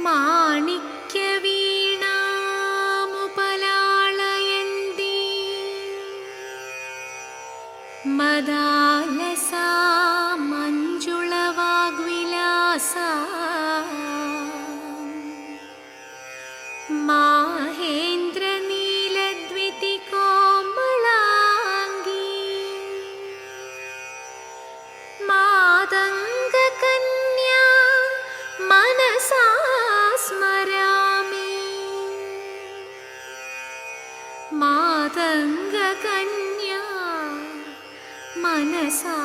മാണിക്യവീണാമുപലാളയന്തി മദാലസാ മഞ്ജുളവാഗ്വിലാസാ മാഹേന്ദ്രനീലദ്വിതികോമളാംഗീ മാതംഗകന്യാ മനസാ സ്മരാമി മാതംഗകന്യാ മനസാ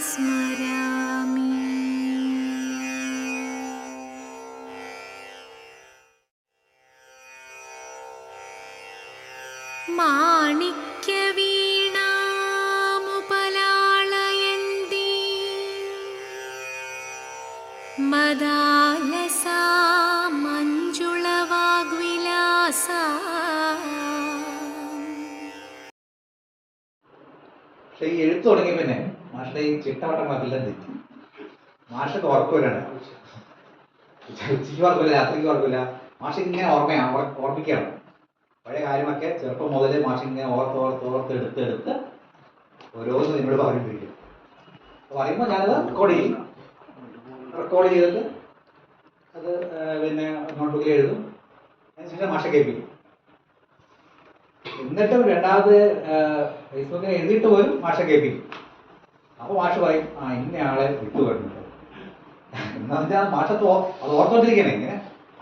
സ്മരാമി. മാണിക്യവീണാമുപലാളയന്തി മദാലസാ മഞ്ജുളവാഗ്വിലാസാ. പക്ഷെ ഈ എഴുത്ത് തുടങ്ങിയ പിന്നെ മാഷയുടെ ഈ ചിട്ടവട്ടങ്ങളെല്ലാം തെറ്റി. മാഷക്ക് ഉറക്കമില്ലാണ്, ഉച്ചയ്ക്ക് ഉറക്കില്ല, രാത്രിക്ക് ഉറക്കില്ല. മാഷ് ഇങ്ങനെ ഓർമ്മിക്കുകയാണ് പഴയ കാര്യമൊക്കെ. ചെറുപ്പം മുതൽ മാഷ് ഇങ്ങനെ ഓർത്ത് എടുത്ത് ഓരോന്നും എന്നോട് പറഞ്ഞിരിക്കും. പറയുമ്പോൾ ഞാനത് റെക്കോർഡ് ചെയ്തിട്ട് അത് പിന്നെ നോട്ട്ബുക്കിൽ എഴുതും. അതിനുശേഷം മാഷ കേൾപ്പിക്കും. എന്നിട്ടും രണ്ടാമത് ഫേസ്ബുക്കിൽ എഴുതിയിട്ട് പോലും മാഷ കേൾപ്പിക്കും. അപ്പോൾ മാഷ് പറയും, ഇന്ന ആളെ വിട്ടുപോയിട്ടുണ്ട് എന്ന് പറഞ്ഞാൽ മാഷത്ത് അത് ഓർത്തോണ്ടിരിക്കണേ. ഇങ്ങനെ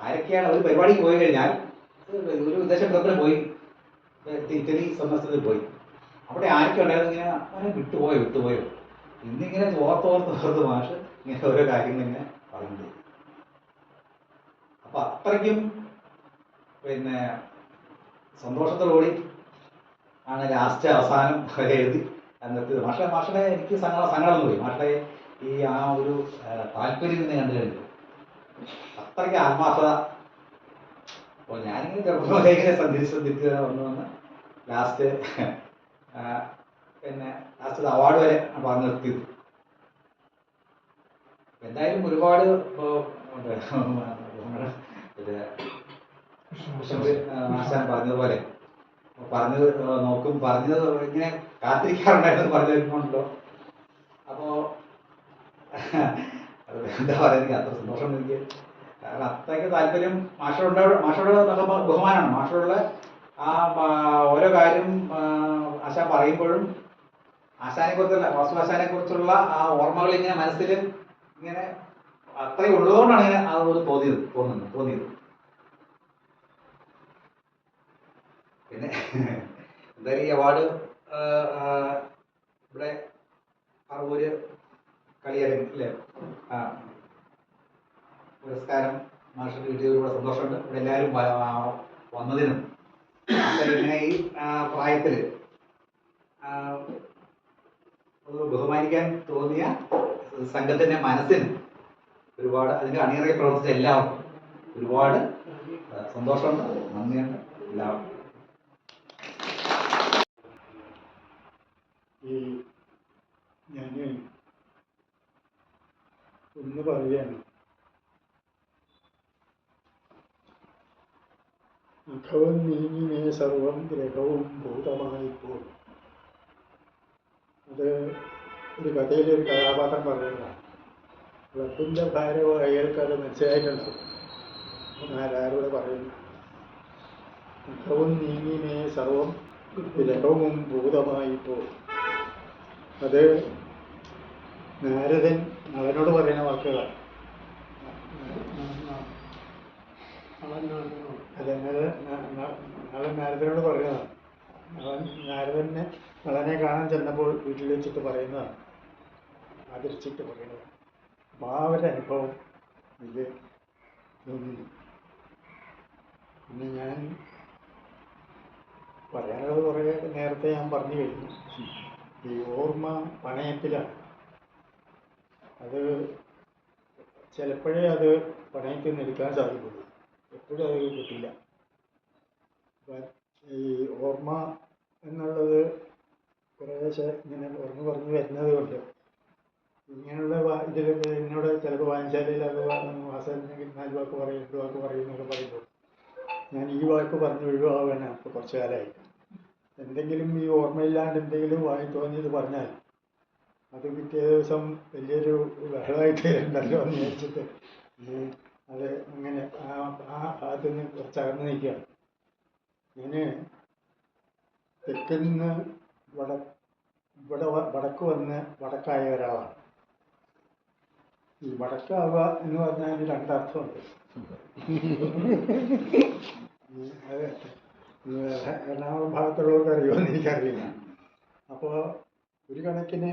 ആരൊക്കെയാണ് ഒരു പരിപാടിക്ക് പോയി കഴിഞ്ഞാൽ, ഒരു വിദേശ ക്ലബിൽ പോയി, ഇറ്റലി സന്ദർശനത്തിൽ പോയി, അവിടെ ആരൊക്കെ ഉണ്ടായിരുന്നു ഇങ്ങനെ അവനെ വിട്ടുപോയോ ഇന്നിങ്ങനെ ഓർത്ത് മാഷ് ഇങ്ങനെ ഓരോ കാര്യങ്ങൾ ഇങ്ങനെ പറയുന്നത്. അപ്പൊ അത്രയ്ക്കും പിന്നെ സന്തോഷത്തോടുകൂടി ആണ് ലാസ്റ്റ് അവസാനം വരെ എഴുതി നിർത്തിയത്. മാഷയുടെ എനിക്ക് സങ്കടം പോയി. മാഷയുടെ ഈ ആ ഒരു താല്പര്യം തന്നെ കണ്ടു കഴിഞ്ഞു. അത്രയ്ക്ക് ആത്മാർത്ഥത. അപ്പോൾ ഞാനിങ്ങനെ ചെറുപ്പത്തിലേക്ക് സന്ധിച്ച് വന്ന് ലാസ്റ്റ് പിന്നെ ലാസ്റ്റ് അവാർഡ് വരെ പറഞ്ഞു നിർത്തിയത്. എന്തായാലും ഒരുപാട് ആശാൻ പറഞ്ഞതുപോലെ പറഞ്ഞത് ഇങ്ങനെ കാത്തിരിക്കാറുണ്ടായിരുന്നു പറഞ്ഞു വരുന്നുണ്ടല്ലോ. അപ്പോൾ എന്താ പറയുക, എനിക്ക് അത്ര സന്തോഷം എനിക്ക്. കാരണം അത്രയ്ക്ക് താല്പര്യം മാഷോട് ബഹുമാനമാണ്. മാഷോടുള്ള ആ ഓരോ കാര്യം ആശാൻ പറയുമ്പോഴും ആശാനെ കുറിച്ചുള്ള വാസു ആശാനെ കുറിച്ചുള്ള ആ ഓർമ്മകൾ ഇങ്ങനെ മനസ്സിൽ ഇങ്ങനെ അത്രയും ഉള്ളതുകൊണ്ടാണ് ഇങ്ങനെ അത് തോന്നിയത്. പിന്നെ എന്തായാലും ഈ അവാർഡ് ഇവിടെ പറവൂര് കളിയരങ്ങ് അല്ലേ പുരസ്കാരം മാഷിന് കിട്ടിയത് ഒരുപാട് സന്തോഷമുണ്ട്. ഇവിടെ എല്ലാവരും വന്നതിനും ഇങ്ങനെ ഈ പ്രായത്തിൽ ബഹുമാനിക്കാൻ തോന്നിയ സംഘത്തിന്റെ മനസ്സിന് ഒരുപാട്, അതിന്റെ അണിയറയിൽ പ്രവർത്തിച്ച എല്ലാവർക്കും ഒരുപാട് സന്തോഷമുണ്ട്, നന്ദിയുണ്ട് എല്ലാവർക്കും. ഞാൻ ഒന്ന് പറയുകയാണ്. മുഖവും നീങ്ങിമേ സർവം ഗ്രഹവും ഭൂതമായിപ്പോൾ. അത് ഒരു കഥയിലൊരു കഥാപാത്രം പറയുന്നതാണ്. ക്ലബിൻ്റെ ഭാരവും അയാൾക്ക് അത് മനസ്സിലായിട്ടുണ്ടാവും. ആരോട് പറയുന്നു, മുഖവും നീങ്ങിമേ സർവം ഗ്രഹവും ഭൂതമായിപ്പോൾ. അത് നാരദൻ നളനോട് പറയുന്ന വാക്കുകളാണ്. നളൻ നാരദനോട് പറയുന്നതാണ്. നാരദനെ നളനെ കാണാൻ ചെന്നപ്പോൾ വീട്ടിൽ വെച്ചിട്ട് പറയുന്നതാണ്, ആദരിച്ചിട്ട് പറയുന്നതാണ്. അപ്പോൾ ആ ഒരു അനുഭവം ഇത് തോന്നുന്നു. പിന്നെ ഞാൻ പറയാനുള്ളത് കുറേ നേരത്തെ ഞാൻ പറഞ്ഞു കഴിഞ്ഞു. ഈ ഓർമ്മ പണയത്തിലാണ്. അത് ചിലപ്പോഴേ അത് പണയത്തിൽ നിന്ന് എടുക്കാൻ സാധിക്കുള്ളൂ, എപ്പോഴും അത് കിട്ടില്ല. ഈ ഓർമ്മ എന്നുള്ളത് കുറേശ്ശെ ഇങ്ങനെ പറഞ്ഞു വരുന്നത് കൊണ്ട് ഇങ്ങനെയുള്ള ഇതിൽ എന്നോട് ചിലപ്പോൾ വായനശാലയിൽ അത് മാസം 4 വാക്ക് പറയും 8 വാക്ക് പറയും എന്നൊക്കെ പറയുമ്പോൾ ഞാൻ ഈ വാക്ക് പറഞ്ഞ് ഒഴിവാകാനാണ് ഇപ്പോൾ കുറച്ച് കാലമായി. എന്തെങ്കിലും ഈ ഓർമ്മയില്ലാണ്ട് എന്തെങ്കിലും വായി തോന്നിയത് പറഞ്ഞാൽ അത് പിറ്റേ ദിവസം വലിയൊരു ബഹളമായിട്ട് ഉണ്ടല്ലോ എന്ന് വിചാരിച്ചിട്ട് അത് അങ്ങനെ ആ ഭാഗത്ത് നിന്ന് കുറച്ച് അകന്ന് നിൽക്കുകയാണ്. ഞാൻ തെക്കിൽ നിന്ന് ഇവിടെ വടക്ക് വന്ന് വടക്കായ ഒരാളാണ്. ഈ വടക്കാവുക എന്ന് പറഞ്ഞാൽ അതിന് രണ്ടർത്ഥമുണ്ട്. അത് എറണാകുളം ഭാഗത്തുള്ളവർക്ക് അറിയുമെന്ന് എനിക്കറിയില്ല. അപ്പോൾ ഒരു കണക്കിന്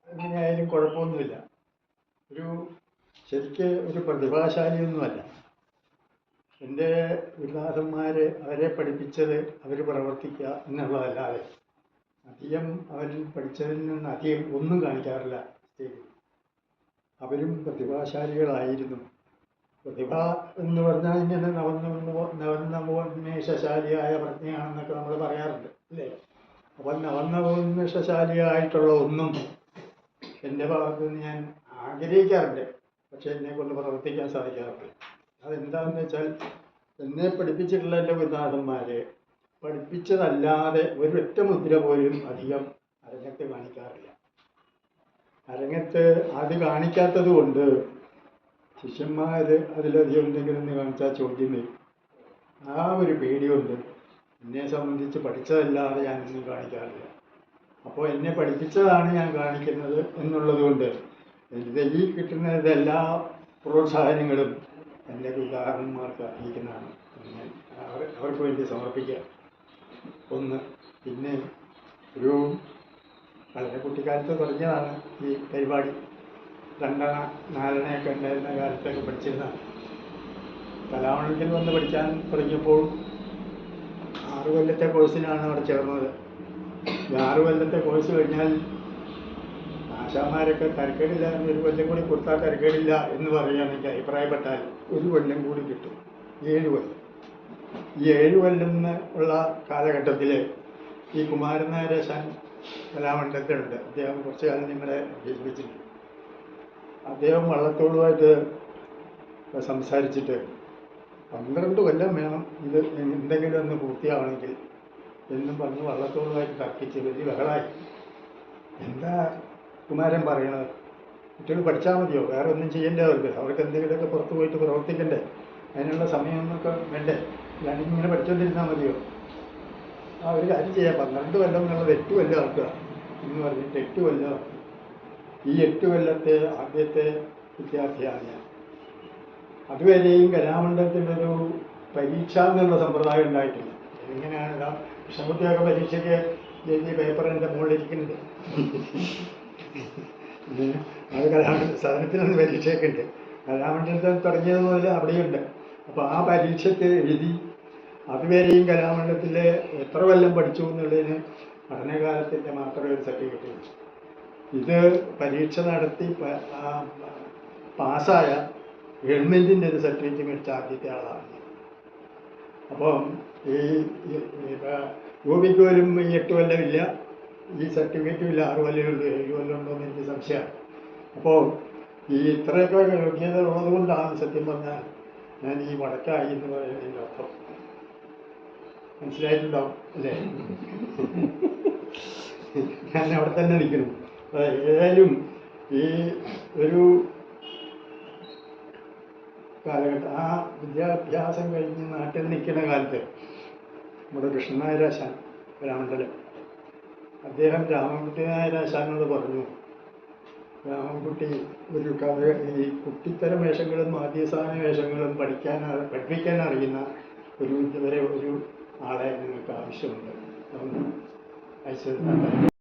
എങ്ങനെയായാലും കുഴപ്പമൊന്നുമില്ല. ശരിക്ക് ഒരു പ്രതിഭാശാലിയൊന്നുമല്ല. എൻ്റെ ഗുരുനാഥന്മാർ അവരെ പഠിപ്പിച്ചത് അവർ പ്രവർത്തിക്കുക എന്നുള്ളതല്ലാതെ അധികം അവരിൽ പഠിച്ചതിൽ നിന്ന് അധികം ഒന്നും കാണിക്കാറില്ല സ്റ്റേജിൽ. അവരും പ്രതിഭാശാലികളായിരുന്നു. പ്രതിഭ എന്ന് പറഞ്ഞാൽ ഇങ്ങനെ നവോന്മേഷശാലിയായ പ്രജ്ഞയാണെന്നൊക്കെ നമ്മൾ പറയാറുണ്ട് അല്ലേ? അപ്പം നവോന്മേഷശാലിയായിട്ടുള്ള ഒന്നും എൻ്റെ ഭാഗത്ത് നിന്ന് ഞാൻ ആഗ്രഹിക്കാറുണ്ട്. പക്ഷേ എന്നെക്കൊണ്ട് പ്രവർത്തിക്കാൻ സാധിക്കാറുണ്ട്. അതെന്താണെന്ന് വെച്ചാൽ എന്നെ പഠിപ്പിച്ചിട്ടുള്ള എൻ്റെ ഗുരുനാഥന്മാർ പഠിപ്പിച്ചതല്ലാതെ ഒരൊറ്റ മുദ്ര പോലും അധികം അരങ്ങത്ത് കാണിക്കാറില്ല. അരങ്ങത്ത് അത് കാണിക്കാത്തത് കൊണ്ട് ശിഷ്യന്മാർ അതിലധികം എന്തെങ്കിലും ഒന്ന് കാണിച്ചാൽ ചോദ്യം വരും. ആ ഒരു പേടിയുണ്ട്. എന്നെ സംബന്ധിച്ച് പഠിച്ചതല്ലാതെ ഞാനൊന്നും കാണിക്കാറില്ല. അപ്പോൾ എന്നെ പഠിപ്പിച്ചതാണ് ഞാൻ കാണിക്കുന്നത് എന്നുള്ളത് കൊണ്ട് ഈ കിട്ടുന്നത് എല്ലാ പ്രോത്സാഹനങ്ങളും എൻ്റെ ഉദാഹരണന്മാർക്ക് അറിയിക്കുന്നതാണ്. അവർക്ക് വേണ്ടി സമർപ്പിക്കുക. ഒന്ന്. പിന്നെ വളരെ കുട്ടിക്കാലത്ത് തുടങ്ങിയതാണ് ഈ പരിപാടി. 2 4 ഉണ്ടായിരുന്ന കാലത്തൊക്കെ പഠിച്ചിരുന്നതാണ്. കലാമണ്ഡലത്തിൽ വന്ന് പഠിക്കാൻ തുടങ്ങിയപ്പോൾ 6 കൊല്ലത്തെ കോഴ്സിനാണ് അവിടെ ചേർന്നത്. ഈ 6 കൊല്ലത്തെ കോഴ്സ് കഴിഞ്ഞാൽ ആശാന്മാരൊക്കെ തരക്കേടില്ല, 1 കൊല്ലം കൂടി കൊടുത്താൽ തരക്കേടില്ല എന്ന് പറയുകയാണെങ്കിൽ അഭിപ്രായപ്പെട്ടാൽ 1 കൊല്ലം കൂടി കിട്ടും. 7 കൊല്ലം. ഈ 7 കൊല്ലം ഉള്ള കാലഘട്ടത്തിൽ ഈ കുമാരൻ നായരാശാൻ കലാമണ്ഡലത്തിലുണ്ട്. അദ്ദേഹം കുറച്ച് കാലം നിങ്ങളെ അഭ്യസിപ്പിച്ചിട്ടുണ്ട്. അദ്ദേഹം വള്ളത്തോളുമായിട്ട് സംസാരിച്ചിട്ട് 12 കൊല്ലം വേണം ഇത് എന്തെങ്കിലും ഒന്ന് പൂർത്തിയാവണമെങ്കിൽ എന്നും പറഞ്ഞ് വള്ളത്തോളുമായിട്ട് തർക്കിച്ച് വലിയ ബഹളായി. എന്താ കുമാരൻ പറയണത്? കുട്ടികൾ പഠിച്ചാൽ മതിയോ? വേറെ ഒന്നും ചെയ്യണ്ടേ? അവർക്ക് എന്തെങ്കിലുമൊക്കെ പുറത്ത് പോയിട്ട് പ്രവർത്തിക്കണ്ടേ? അതിനുള്ള സമയമൊക്കെ വേണ്ടേ? അല്ലെങ്കിൽ ഇങ്ങനെ പഠിച്ചുകൊണ്ടിരുന്നാൽ മതിയോ? ഒരു കാര്യം ചെയ്യാം, 12 കൊല്ലം എന്നുള്ളത് 8 കൊല്ലം ആക്കുക എന്ന് പറഞ്ഞിട്ട് 8 കൊല്ലം. ഈ 8 കൊല്ലത്തെ ആദ്യത്തെ വിദ്യാർത്ഥിയാണ് ഞാൻ. അതുവരെയും കലാമണ്ഡലത്തിലൊരു പരീക്ഷ എന്നുള്ള സമ്പ്രദായം ഉണ്ടായിട്ടില്ല. എങ്ങനെയാണ് കൃഷ്ണകുട്ടിയൊക്കെ പരീക്ഷയ്ക്ക് എഴുതിയ പേപ്പർ എൻ്റെ മുകളിലിരിക്കുന്നുണ്ട്. അത് കലാമണ്ഡലം സാധനത്തിനൊന്ന് പരീക്ഷയൊക്കെ ഉണ്ട്. കലാമണ്ഡലത്തിൽ തുടങ്ങിയത് മുതൽ അവിടെയുണ്ട്. അപ്പോൾ ആ പരീക്ഷയ്ക്ക് എഴുതി. അതുവരെയും കലാമണ്ഡലത്തിൽ എത്ര കൊല്ലം പഠിച്ചു എന്നുള്ളതിന് പഠനകാലത്തിൻ്റെ മാത്രമേ ഒരു സർട്ടിഫിക്കറ്റ് ഉള്ളൂ. ഇത് പരീക്ഷ നടത്തി പാസ്സായ ഗവൺമെൻറ്റിൻ്റെ ഒരു സർട്ടിഫിക്കറ്റ് മേടിച്ച ആദ്യത്തെ ആളാണ്. അപ്പം ഈ ഗോപിക്ക് പോലും ഈ 8 കൊല്ലമില്ല, ഈ സർട്ടിഫിക്കറ്റും ഇല്ല. 6 കൊല്ലമേ ഉള്ളൂ. 7 കൊല്ലം ഉണ്ടോയെന്ന് എനിക്ക് സംശയമാണ്. അപ്പോൾ ഈ ഇത്രയൊക്കെ യോഗ്യത ഉള്ളത് കൊണ്ടാണ് സത്യം പറഞ്ഞാൽ ഞാൻ ഈ വടക്കായി എന്ന് പറയുന്നതിൻ്റെ അർത്ഥം. മനസ്സിലായിട്ടുണ്ടാവും അല്ലേ? ഞാൻ അവിടെ തന്നെ നിൽക്കണം. ഏതായാലും ഈ ഒരു കാലഘട്ടം ആ വിദ്യാഭ്യാസം കഴിഞ്ഞ് നാട്ടിൽ നിൽക്കുന്ന കാലത്ത് നമ്മുടെ കൃഷ്ണനായരാശാൻ കലാമണ്ഡലം അദ്ദേഹം രാമൻകുട്ടി നായരാശാനോട് പറഞ്ഞു, രാമൻകുട്ടി ഒരു കഥ ഈ കുട്ടിത്തരം വേഷങ്ങളും ആദ്യസ്ഥാന വേഷങ്ങളും പഠിപ്പിക്കാൻ അറിയുന്ന ഒരു ആളെ നിങ്ങൾക്ക് ആവശ്യമുണ്ട്. അയച്ചു